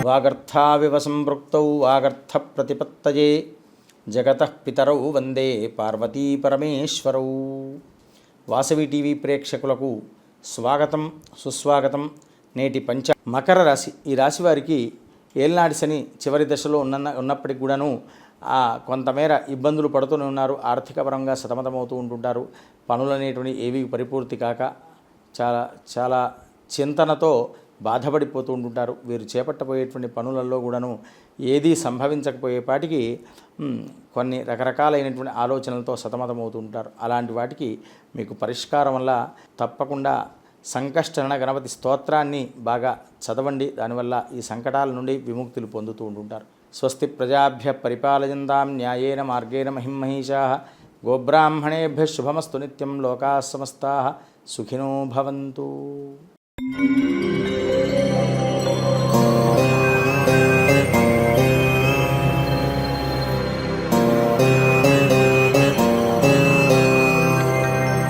వాగర్థావివ సంపృక్తౌ వాగర్థ ప్రతిపత్తయే జగతః పితరౌ వందే Parvati పరమేశ్వరౌ. Vasavi TV ప్రేక్షకులకు స్వాగతం, సుస్వాగతం. నేటి మకర రాశి, ఈ రాశి వారికి ఏలినాటి శని చివరి దశలో ఉన్నప్పటికి కూడాను కొంతమేర ఇబ్బందులు పడుతూనే ఉన్నారు. ఆర్థిక పరంగా సతమతమవుతూ ఉంటుంటారు. పనులు అనేటువంటి ఏవి పరిపూర్తి కాక చాలా చాలా చింతనతో బాధపడిపోతూ ఉంటుంటారు. వీరు చేపట్టబోయేటువంటి పనులలో కూడాను ఏదీ సంభవించకపోయేపాటికి కొన్ని రకరకాలైనటువంటి ఆలోచనలతో సతమతమవుతూ ఉంటారు. అలాంటి వాటికి మీకు పరిష్కారం వల్ల తప్పకుండా సంకష్టరణ గణపతి స్తోత్రాన్ని బాగా చదవండి. దానివల్ల ఈ సంకటాల నుండి విముక్తులు పొందుతూ ఉంటుంటారు. స్వస్తి ప్రజాభ్య పరిపాలయంతాం న్యాయేన మార్గేణ మహిమహీషాః. గోబ్రాహ్మణేభ్యః శుభమస్తు నిత్యం. లోకాః సమస్తాః సుఖినో భవంతు.